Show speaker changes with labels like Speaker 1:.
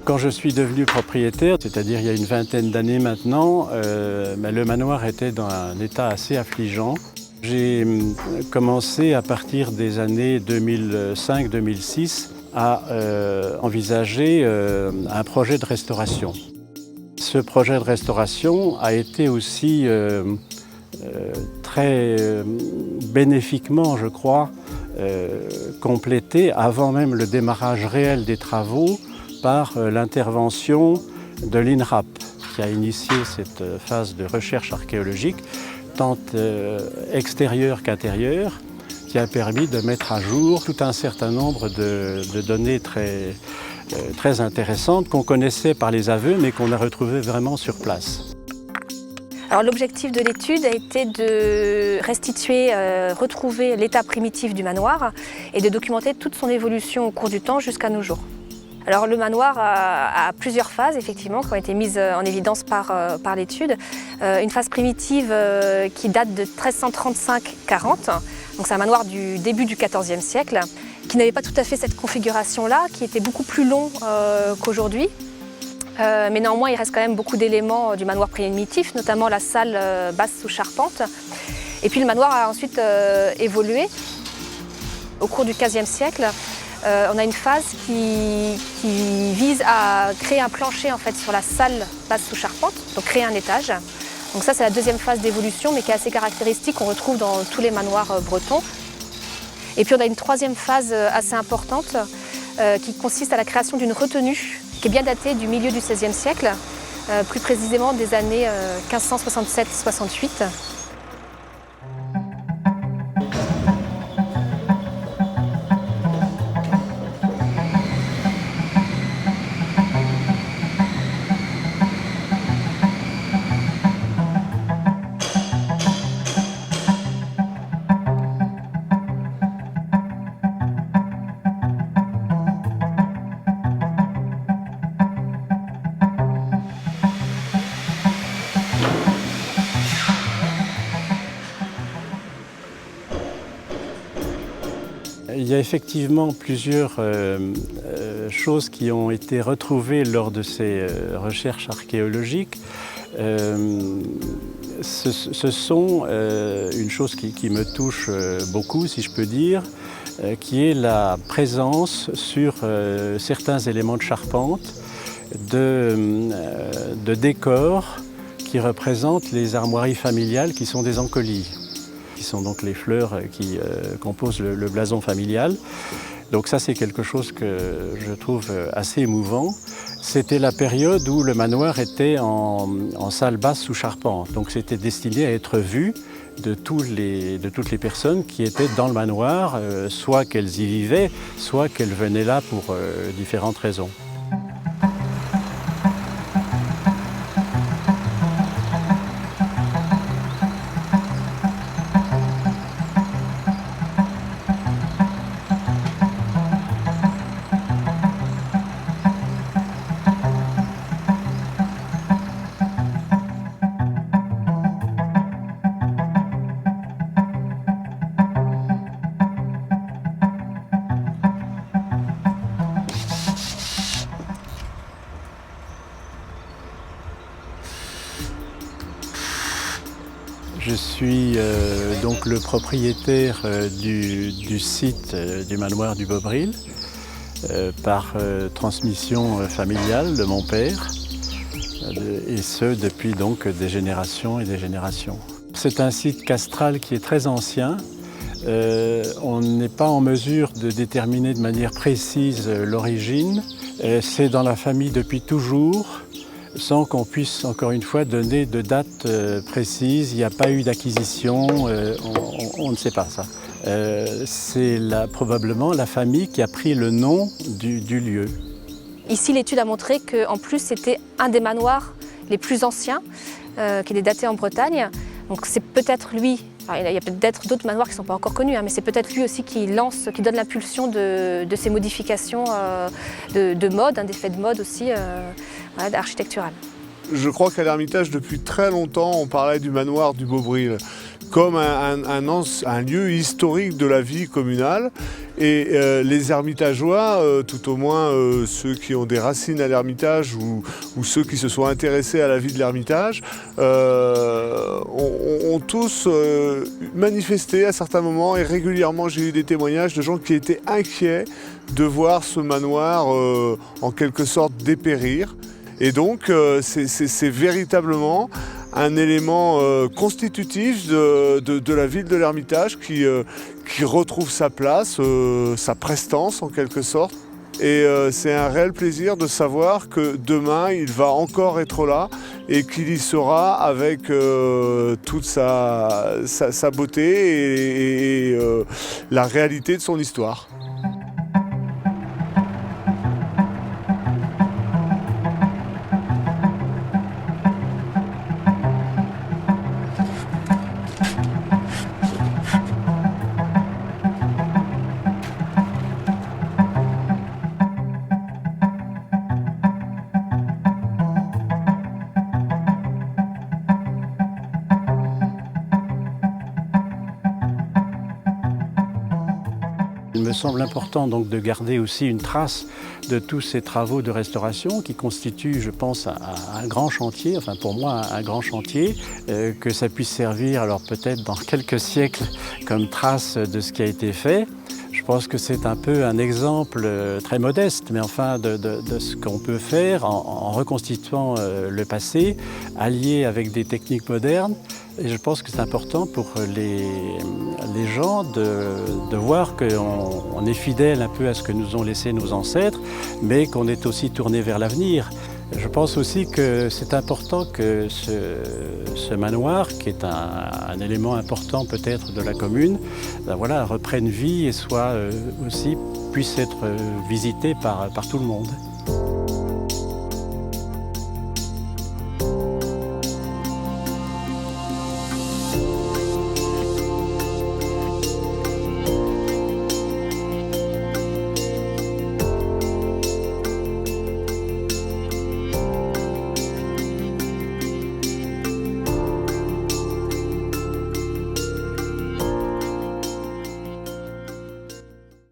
Speaker 1: Quand je suis devenu propriétaire, c'est-à-dire il y a une vingtaine d'années maintenant, le manoir était dans un état assez affligeant. J'ai commencé à partir des années 2005-2006 à envisager un projet de restauration. Ce projet de restauration a été aussi très bénéfiquement, je crois, complété avant même le démarrage réel des travaux par l'intervention de l'INRAP, qui a initié cette phase de recherche archéologique, tant extérieure qu'intérieure, qui a permis de mettre à jour tout un certain nombre de données très intéressantes qu'on connaissait par les aveux, mais qu'on a retrouvées vraiment sur place.
Speaker 2: Alors l'objectif de l'étude a été de restituer, retrouver l'état primitif du manoir et de documenter toute son évolution au cours du temps jusqu'à nos jours. Alors le manoir a plusieurs phases effectivement qui ont été mises en évidence par l'étude. Une phase primitive qui date de 1335-40, donc c'est un manoir du début du XIVe siècle, qui n'avait pas tout à fait cette configuration-là, qui était beaucoup plus long qu'aujourd'hui. Mais néanmoins il reste quand même beaucoup d'éléments du manoir primitif, notamment la salle basse sous charpente. Et puis le manoir a ensuite évolué au cours du XVe siècle. On a une phase qui vise à créer un plancher en fait, sur la salle basse sous charpente, donc créer un étage. Donc ça c'est la deuxième phase d'évolution mais qui est assez caractéristique, qu'on retrouve dans tous les manoirs bretons. Et puis on a une troisième phase assez importante qui consiste à la création d'une retenue qui est bien datée du milieu du XVIe siècle, plus précisément des années 1567-68.
Speaker 1: Il y a effectivement plusieurs choses qui ont été retrouvées lors de ces recherches archéologiques. Ce sont une chose qui me touche beaucoup, si je peux dire, qui est la présence sur certains éléments de charpente de décors qui représentent les armoiries familiales qui sont des encolis, qui sont donc les fleurs qui composent le blason familial. Donc ça c'est quelque chose que je trouve assez émouvant. C'était la période où le manoir était en salle basse sous charpente, donc c'était destiné à être vu de toutes les personnes qui étaient dans le manoir, soit qu'elles y vivaient, soit qu'elles venaient là pour différentes raisons. Je suis donc le propriétaire du site du manoir du Bobril par transmission familiale de mon père, et ce depuis donc des générations et des générations. C'est un site castral qui est très ancien. On n'est pas en mesure de déterminer de manière précise l'origine. C'est dans la famille depuis toujours. sans qu'on puisse encore une fois donner de date précise. Il n'y a pas eu d'acquisition, on ne sait pas ça. C'est probablement la famille qui a pris le nom du lieu.
Speaker 2: Ici, l'étude a montré qu'en plus, c'était un des manoirs les plus anciens, qui est daté en Bretagne. Donc c'est peut-être lui, enfin, il y a peut-être d'autres manoirs qui ne sont pas encore connus, hein, mais c'est peut-être lui aussi qui donne l'impulsion de ces modifications de mode, d'effets de mode aussi, voilà, architecturales.
Speaker 3: Je crois qu'à l'Ermitage, depuis très longtemps, on parlait du manoir du Beaubril comme un lieu historique de la vie communale. Et les Ermitageois, tout au moins ceux qui ont des racines à l'Ermitage ou ceux qui se sont intéressés à la vie de l'Ermitage, ont tous manifesté à certains moments, et régulièrement j'ai eu des témoignages de gens qui étaient inquiets de voir ce manoir en quelque sorte dépérir. Et donc c'est véritablement un élément constitutif de la ville de l'Ermitage qui retrouve sa place, sa prestance en quelque sorte. Et c'est un réel plaisir de savoir que demain il va encore être là et qu'il y sera avec toute sa beauté et la réalité de son histoire.
Speaker 1: Il me semble important donc de garder aussi une trace de tous ces travaux de restauration qui constituent, je pense, un grand chantier, enfin pour moi un grand chantier, que ça puisse servir alors peut-être dans quelques siècles comme trace de ce qui a été fait. Je pense que c'est un peu un exemple très modeste, mais enfin de ce qu'on peut faire en reconstituant le passé, allié avec des techniques modernes. Et je pense que c'est important pour les gens de voir qu'on est fidèle un peu à ce que nous ont laissé nos ancêtres, mais qu'on est aussi tourné vers l'avenir. Je pense aussi que c'est important que ce manoir, qui est un élément important peut-être de la commune, ben voilà, reprenne vie et puisse être visité par tout le monde.